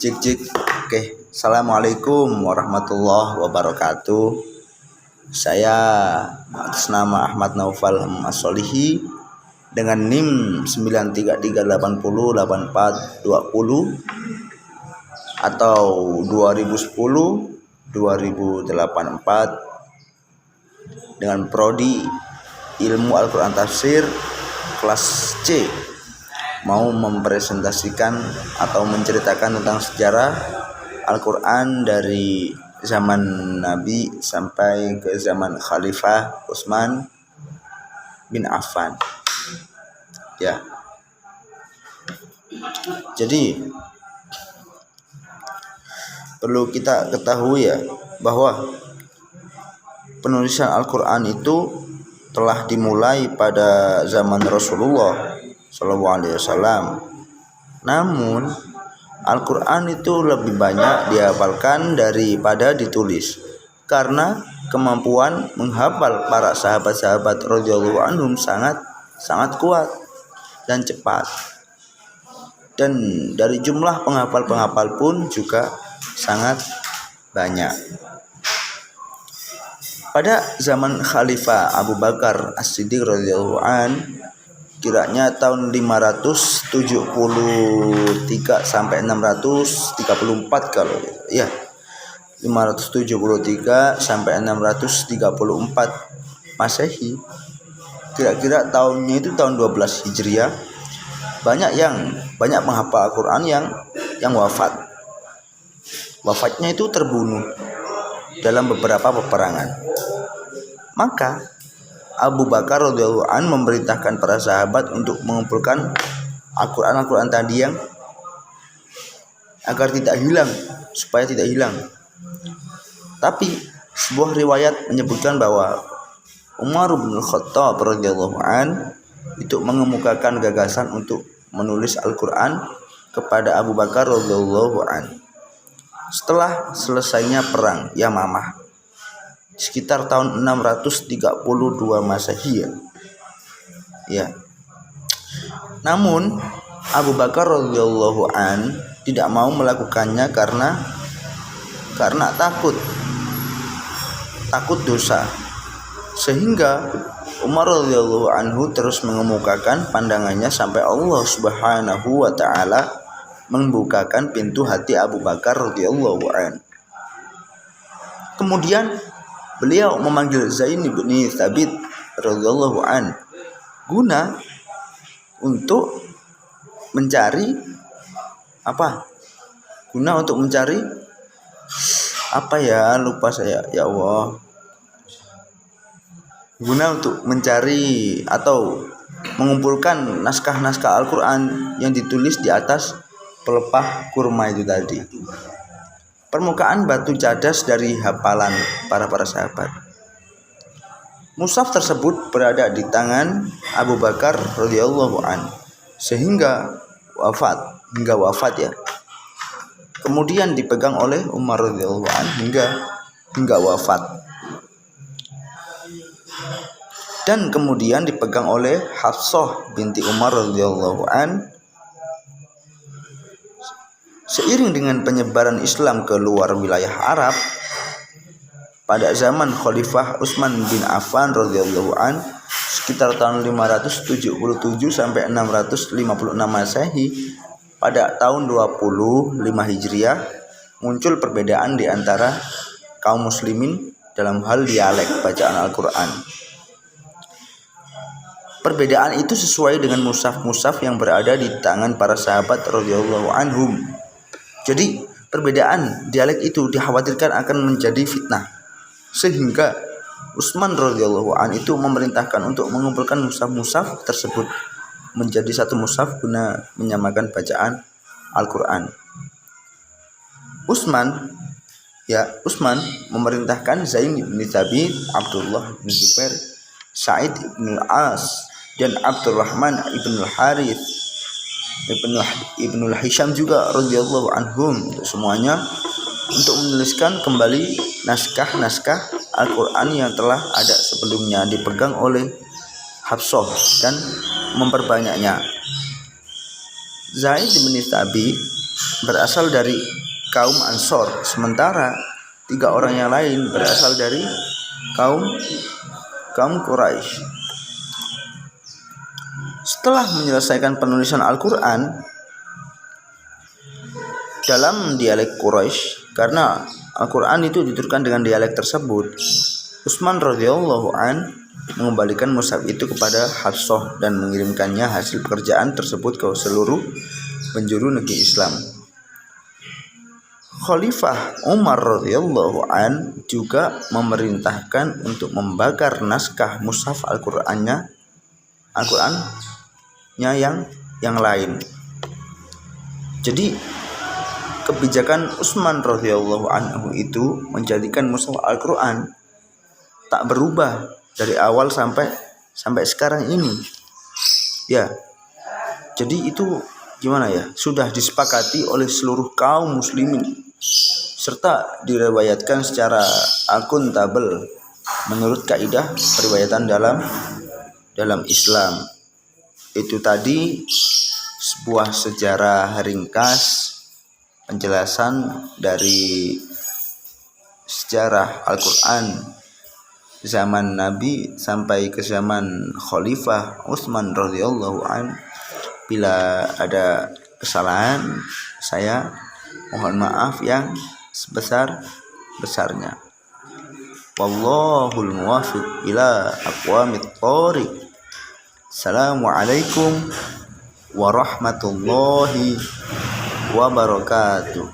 Cik cik. Oke. Assalamualaikum warahmatullahi wabarakatuh. Saya atas nama Ahmad Naufal As-Solihi dengan NIM 933808420 atau 2010-2084 dengan prodi Ilmu Al-Quran Tafsir kelas C, mau mempresentasikan atau menceritakan tentang sejarah Al-Quran dari zaman Nabi sampai ke zaman Khalifah Utsman bin Affan. Ya. Jadi perlu kita ketahui ya bahwa penulisan Al-Quran itu telah dimulai pada zaman Rasulullah SAW. Namun Al-Quran itu lebih banyak dihafalkan daripada ditulis, karena kemampuan menghafal para sahabat-sahabat radhiyallahu anhum sangat kuat dan cepat. Dan dari jumlah penghafal pun juga sangat banyak. Pada zaman Khalifah Abu Bakar As-Siddiq radhiyallahu an, kiranya tahun 573 sampai 634 kalau ya. 573 sampai 634 Masehi. Kira-kira tahunnya itu tahun 12 Hijriah. Banyak penghafal Al-Qur'an yang wafat. Wafatnya itu terbunuh dalam beberapa peperangan. Maka Abu Bakar radhiyallahu an memerintahkan para sahabat untuk mengumpulkan Al-Quran tadi yang agar tidak hilang, supaya tidak hilang. Tapi sebuah riwayat menyebutkan bahwa Umar bin Khattab radhiyallahu an itu mengemukakan gagasan untuk menulis Al-Quran kepada Abu Bakar radhiyallahu an setelah selesainya perang Yamamah sekitar tahun 632 Masehi ya. Namun Abu Bakar radhiyallahu an tidak mau melakukannya karena takut dosa, sehingga Umar radhiyallahu anhu terus mengemukakan pandangannya sampai Allah Subhanahu wa taala membukakan pintu hati Abu Bakar radhiyallahu an. Kemudian beliau memanggil Zaid bin Thabit radhiyallahu an guna untuk mencari lupa saya ya Allah. Guna untuk mencari atau mengumpulkan naskah-naskah Al-Quran yang ditulis di atas pelepah kurma itu tadi. Permukaan batu cadas dari hafalan para sahabat. Mushaf tersebut berada di tangan Abu Bakar radhiyallahu an hingga wafat ya. Kemudian dipegang oleh Umar radhiyallahu an hingga wafat. Dan kemudian dipegang oleh Hafsah binti Umar radhiyallahu an. Seiring dengan penyebaran Islam ke luar wilayah Arab pada zaman Khalifah Utsman bin Affan radhiyallahu an sekitar tahun 577 sampai 656 Masehi, pada tahun 25 Hijriah muncul perbedaan di antara kaum muslimin dalam hal dialek bacaan Al-Qur'an. Perbedaan itu sesuai dengan mushaf yang berada di tangan para sahabat radhiyallahu anhum. Jadi perbedaan dialek itu dikhawatirkan akan menjadi fitnah, sehingga Utsman radhiyallahu an itu memerintahkan untuk mengumpulkan mushaf tersebut menjadi satu mushaf guna menyamakan bacaan Al-Quran. Utsman memerintahkan Zaid bin Thabit, Abdullah bin Zubair, Sa'id bin Al-As dan Abdurrahman ibn al-Harith Ibnul Hisham juga radhiyallahu anhum, semuanya untuk menuliskan kembali naskah-naskah Al-Quran yang telah ada sebelumnya dipegang oleh Hafsah dan memperbanyaknya. Zaid bin Thabit berasal dari kaum Ansor, sementara 3 orang yang lain berasal dari kaum Quraisy. Setelah menyelesaikan penulisan Al-Quran dalam dialek Quraisy, karena Al-Quran itu diturunkan dengan dialek tersebut, Utsman radhiyallahu an mengembalikan mushaf itu kepada Hafsah dan mengirimkannya hasil pekerjaan tersebut ke seluruh penjuru negeri Islam. Khalifah Umar radhiyallahu an juga memerintahkan untuk membakar naskah mushaf Al-Qur'annya yang lain. Jadi kebijakan Utsman radhiyallahu anhu itu menjadikan mushaf Al-Qur'an tak berubah dari awal sampai sekarang ini. Ya. Jadi itu gimana ya? Sudah disepakati oleh seluruh kaum muslimin serta diriwayatkan secara akuntabel menurut kaidah periwayatan dalam Islam. Itu tadi sebuah sejarah ringkas penjelasan dari sejarah Al-Qur'an zaman Nabi sampai ke zaman Khalifah Utsman radhiyallahu an. Bila ada kesalahan, saya mohon maaf yang sebesar-besarnya. Wallahul muwaffiq ila aqwamit thoriq. Assalamualaikum warahmatullahi wabarakatuh.